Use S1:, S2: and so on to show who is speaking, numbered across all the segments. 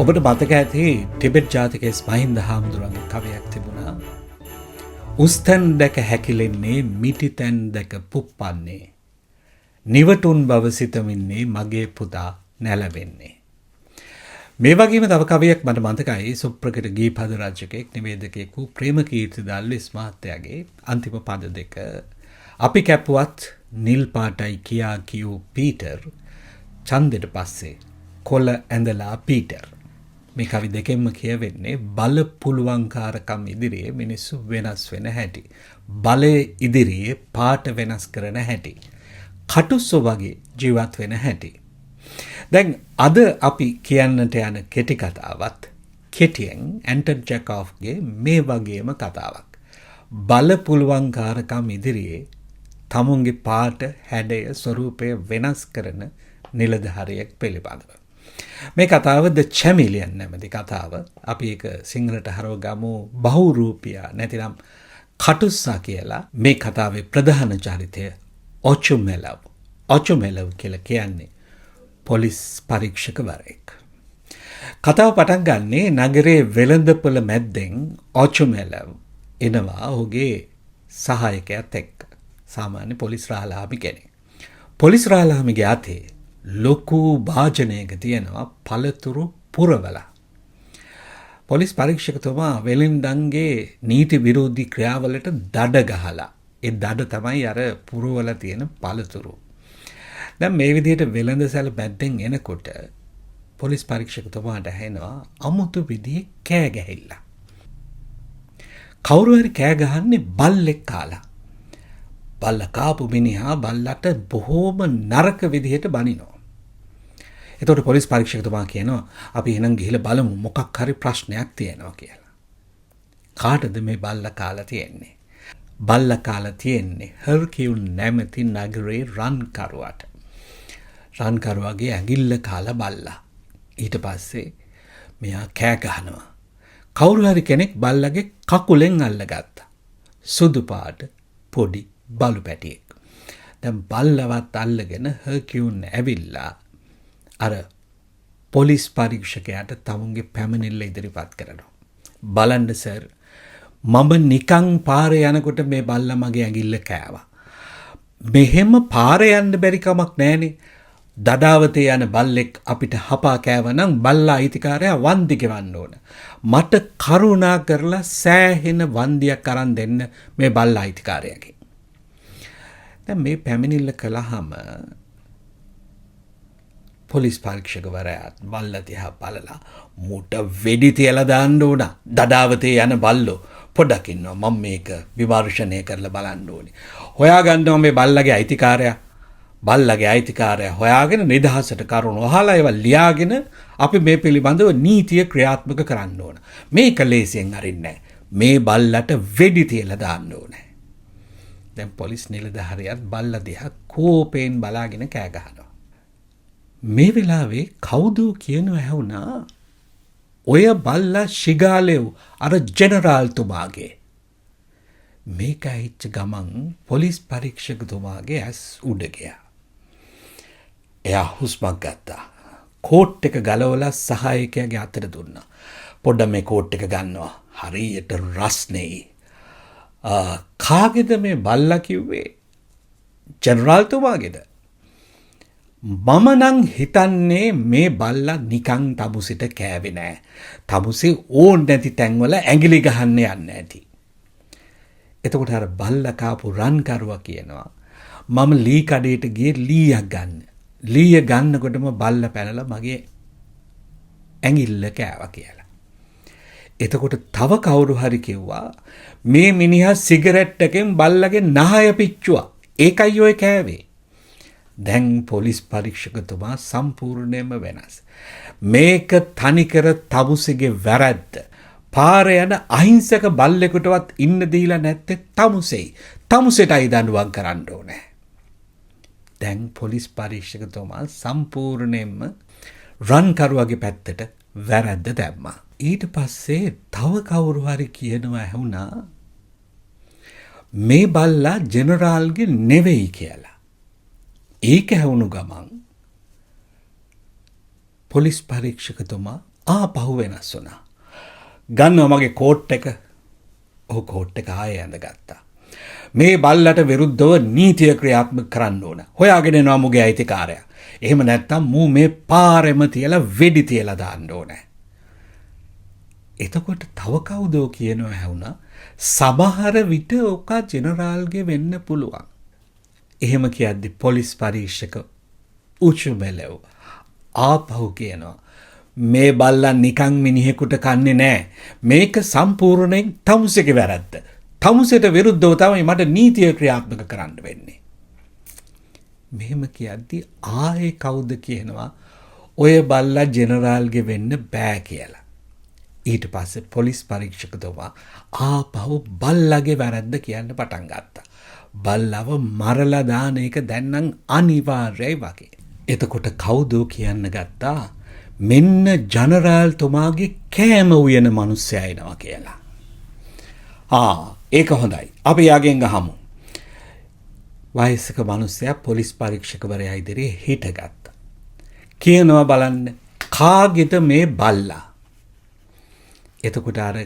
S1: ඔබට මතක ඇති ටිබෙට් ජාතිකයේ මහින්ද හාමුදුරුවන්ගේ කවියක් තිබුණා. උස්තැන් දැක හැකිලෙන්නේ මිටිතැන් දැක පුප්පන්නේ. නිවටුන් බව සිතමින්නේ මගේ පුතා නැලවෙන්නේ. මේ වගේම තව කවියක් මට මතකයි සුප්‍රකට ගීපද රචකයෙක් නිවේදකයෙකු ප්‍රේමකීර්ති දල්විස් මහත්තයාගේ අන්තිම පද දෙක. අපි කැපුවත් නිල් පාටයි කියා කියූ පීටර් ඡන්දෙට පස්සේ කොළ ඇඳලා පීටර්. මේ කවි දෙකෙන්ම කියවෙන්නේ බල පුළුවන්කාරකම් ඉදිරියේ මිනිස්සු වෙනස් වෙන හැටි. බලය ඉදිරියේ පාට වෙනස් කරන හැටි. කටුස්සෝ වගේ ජීවත් වෙන හැටි. දැන් අද අපි කියන්නට යන කෙටි කතාවත් කෙටියෙන් ඇන්ටන් චෙකෝෆ්ගේ මේ වගේම කතාවක්. බල පුළුවන්කාරකම් ඉදිරියේ තමුන්ගේ පාට හැඩය ස්වරූපය වෙනස් කරන නිලධාරියෙක් පිළිබඳව. මේ කතාව ද චැමිලියන් නැමැති කතාව. අපි ඒක සිංහලට හරව ගමු බහුරූපියා නැතිනම් කටුස්සා කියලා. මේ කතාවේ ප්‍රධාන චරිතය ඔචුමෙලව්. ඔචුමෙලව් කියලා කියන්නේ පොලිස් පරීක්ෂකවරයෙක්. කතාව පටන් ගන්නේ නගරයේ වෙළඳපොළ මැද්දෙන් ඔචුමෙලව් එනවා ඔහුගේ සහායකයාත් එක්ක. සාමාන්‍ය පොලිස් රාළහාමි කෙනෙක්. පොලිස් රාළහාමිගේ අතේ ලොකු භාජනයක තියෙනවා පළතුරු පුරවලා. පොලිස් පරීක්ෂකතුමා වෙලින්ඩන්ගේ නීති විරෝධී ක්‍රියාවලට දඩ ගහලා ඒ දඩ තමයි අර පුරවලා තියෙන පළතුරු. දැන් මේ විදිහට වෙළඳසැල මැද්දෙන් එනකොට පොලිස් පරීක්ෂකතුමාට ඇහෙනවා අමුතු විදිහේ කෑ ගැහිල්ල. කවුරු හරි කෑ ගහන්නේ බල්ලෙක් කාලා. බල්ල කාපු මිනිහා බල්ලට බොහෝම නරක විදිහට බනිනවා. එතකොට පොලිස් පරීක්ෂකතුමා කියනවා අපි එහෙනම් ගිහිල්ලා බලමු මොකක් හරි ප්‍රශ්නයක් තියෙනවා කියලා. කාටද මේ බල්ල කාලා තියෙන්නේ? බල්ල කාලා තියෙන්නේ හර්කියුල් නැමැති නගරේ රන්කරුවාට. රන්කරුවාගේ ඇඟිල්ල කාලා බල්ලා. ඊට පස්සේ මෙයා කෑ ගහනවා. කවුරු හරි කෙනෙක් බල්ලගේ කකුලෙන් අල්ලගත්තා. සුදු පාට පොඩි බලු පැටියෙක්. දැන් බල්ලවත් අල්ලගෙන හර්කියුන් ඇවිල්ලා අර පොලිස් පරීක්ෂකයාට තමුන්ගේ පැමිණිල්ල ඉදිරිපත් කරනවා. බලන්න සර්, මම නිකන් පාරේ යනකොට මේ බල්ලා මගේ ඇඟිල්ල කෑවා. මෙහෙම පාරේ යන්න බැරි කමක් නැහනේ. දඩාවතේ යන බල්ලෙක් අපිට හපා කෑවනම් බල්ලා අයිතිකාරයා වන්දි ගෙවන්න ඕන. මට කරුණා කරලා සෑහෙන වන්දියක් අරන් දෙන්න මේ බල්ලා අයිතිකාරයාගේ. දැන් මේ පැමිණිල්ල කළාම පොලිස් පරීක්ෂකවරයාත් බල්ල දිහා බලලා මුට වෙඩි තියලා දාන්න ඕන. දඩාවතේ යන බල්ලෝ පොඩක් ඉන්නවා. මම මේක විමර්ශනය කරලා බලන්න ඕනේ. හොයාගන්නවා මේ බල්ලගේ අයිතිකාරයා. බල්ලගේ අයිතිකාරයා හොයාගෙන නිදහසට කරුණු අහලා ඒවා ලියාගෙන අපි මේ පිළිබඳව නීතිය ක්‍රියාත්මක කරන්න ඕන. මේක ලේසියෙන් අරින්නේ නැහැ. මේ බල්ලට වෙඩි තියලා දාන්න ඕනේ. දැන් පොලිස් නිලධාරියාත් බල්ලා දිහා කෝපයෙන් බලාගෙන කෑ ගහනවා. මේ වෙලාවේ කවුද කියනව ඇහුණා ඔය බල්ලා ශිගාලෙව් අර ජෙනරාල්තුමාගේ. මේක ඇහිච්ච ගමන් පොලිස් පරීක්ෂකතුමාගේ ඇස් උඩ ගියා. එයා හුස්මක් ගත්තා. කෝට් එක ගලවලා සහායකයාගේ අතට දුන්නා. පොඩ්ඩක් මේ කෝට් එක ගන්නවා. හරියට රස්නේ. කාගේද මේ බල්ලා කිව්වේ? ජෙනරාල්තුමාගේද? මම නම් හිතන්නේ මේ බල්ලා නිකන් තමුසෙට කෑවේ නෑ. තමුසේ ඕන් නැති තැන්වල ඇඟිලි ගහන්න යන්නේ නැති. එතකොට අර බල්ලා කාපු රන්කරුවා කියනවා මම ලී කඩේට ගියේ ලීයක් ගන්න. ලීය ගන්නකොටම බල්ලා පැනලා මගේ ඇඟිල්ල කෑවා කියලා. එතකොට තව කවුරු හරි කිව්වා මේ මිනිහා සිගරට් එකෙන් බල්ලගේ නහය පිච්චුවා. ඒකයි ඔය කෑවේ. දැන් පොලිස් පරීක්ෂකතුමා සම්පූර්ණයෙන්ම වෙනස්. මේක තනිකර තමුසෙගේ වැරද්ද. පාරේ යන අහිංසක බල්ලෙකුටවත් ඉන්න දීලා නැත්තේ තමුසෙයි. තමුසෙටයි දඬුවම් කරන්න ඕනේ. දැන් පොලිස් පරීක්ෂකතුමා සම්පූර්ණයෙන්ම රන්කරුවාගේ පැත්තට වැරද්ද දැම්මා. ඊට පස්සේ තව කවුරු හරි කියනවා ඇහුණා මේ බල්ලා ජෙනරාල්ගේ නෙවෙයි කියලා. ඒක ඇහුණු ගමන් පොලිස් පරීක්ෂකතුමා ආපහු වෙනස් වුණා. ගන්නවා මගේ කෝට් එක. ඔහු කෝට් එක ආයෙ ඇඳගත්තා. මේ බල්ලට විරුද්ධව නීතිය ක්‍රියාත්මක කරන්න ඕන. හොයාගෙන එනවා මුගේ අයිතිකාරයා. එහෙම නැත්තම් මූ මේ පාරෙම තියලා වෙඩි තියලා දාන්න ඕනේ. එතකොට තව කවුදෝ කියනවා ඇහුණා සමහර විට ඔක ජෙනරාල්ගේ වෙන්න පුළුවන්. එහෙම කියද්දි පොලිස් පරීක්ෂක උචුමෙලව ආපහු කියනවා මේ බල්ලා නිකන් මිනිහෙකුට කන්නේ නෑ. මේක සම්පූර්ණයෙන් තමුසේගේ වැරද්ද. තමුසේට විරුද්ධව තමයි මට නීතිය ක්‍රියාත්මක කරන්න වෙන්නේ. මෙහෙම කියද්දි ආයේ කවුද කියනවා ඔය බල්ලා ජෙනරාල්ගේ වෙන්න බෑ කියලා. ඊට පස්සේ පොලිස් පරීක්ෂකතුමා ආපහු බල්ලාගේ වැරද්ද කියන්න පටන් ගත්තා. බල්ලව මරලා දාන එක දැන් නම් අනිවාර්යයි වගේ. එතකොට කවුදෝ කියන්න ගත්තා මෙන්න ජනරාල්තුමාගේ කෑම උයන මිනිස්සයා එනවා කියලා. ඒක හොඳයි. අපි යාගෙන් ගහමු. වයසක මිනිස්සයා පොලිස් පරීක්ෂකවරයා ඉදිරියේ හිටගත්තා. කියනවා බලන්න කාගෙද මේ බල්ලා? එතකොට අර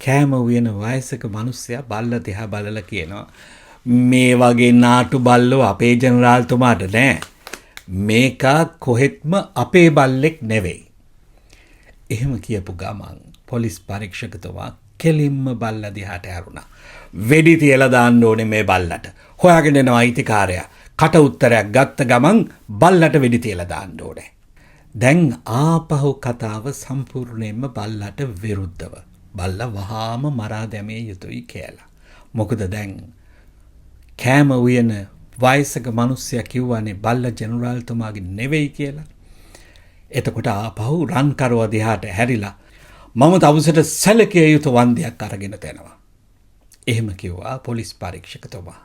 S1: කෑම උයන වයසක මිනිස්සයා බල්ලා දිහා බලලා කියනවා මේ වගේ නාටු බල්ලෝ අපේ ජනරාල්තුමාට නෑ. මේක කොහෙත්ම අපේ බල්ලෙක් නෙවෙයි. එහෙම කියපු ගමන් පොලිස් පරීක්ෂකතුමා කෙලින්ම බල්ලා දිහාට හැරුණා. වෙඩි තියලා දාන්න ඕනේ මේ බල්ලට. හොයාගෙන එනවා අයිතිකාරයා. කට උත්තරයක් ගත්ත ගමන් බල්ලට වෙඩි තියලා දාන්න ඕනේ. දැන් ආපහු කතාව සම්පූර්ණයෙන්ම බල්ලට විරුද්ධව. බල්ලා වහාම මරා දැමිය යුතුයි කියලා. මොකද දැන් කෑම උයන වයසක මිනිස්සයා කිව්වනේ බල්ලා ජෙනරාල්තුමාගේ නෙවෙයි කියලා. එතකොට ආපහු රන්කරුවා දිහාට හැරිලා මම තවුසට සැලකිය යුතු වන්දියක් අරගෙන තැනවා. එහෙම කිව්වා පොලිස් පරීක්ෂකතුමා.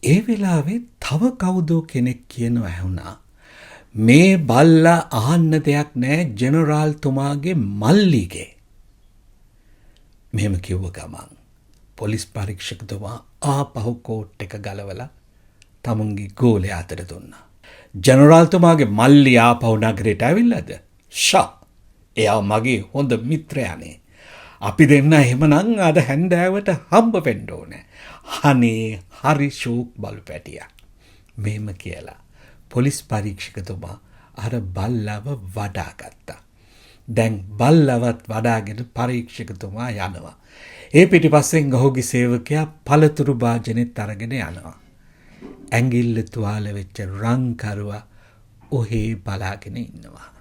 S1: ඒ වෙලාවේ තව කවුදෝ කෙනෙක් කියනවා ඇහුණා මේ බල්ලා අහන්න දෙයක් නෑ ජෙනරාල්තුමාගේ මල්ලිගේ. මෙහෙම කිව්ව ගමන් පොලිස් පරීක්ෂකතුමා ආපහු කෝට් එක ගලවලා තමුන්ගේ ගෝලයා අතට දුන්නා. ජෙනරාල්තුමාගේ මල්ලි ආපහු නගරයට ඇවිල්ලාද? එයා මගේ හොඳ මිත්‍රයානේ. අපි දෙන්න එහෙමනම් අද හැන්දෑවට හම්බ වෙන්න ඕනේ. අනේ හරි ෂෝක් බලු පැටියා. මෙහෙම කියලා පොලිස් පරීක්ෂකතුමා අර බල්ලව වඩා ගත්තා. දැන් බල්ලවත් වඩාගෙන පරීක්ෂකතුමා යනවා. ඒ පිටිපස්සෙන් ඔහුගේ සේවකයා පළතුරු භාජනෙත් අරගෙන යනවා. ඇඟිල්ල තුවාල වෙච්ච රන්කරුවා ඔහේ බලාගෙන ඉන්නවා.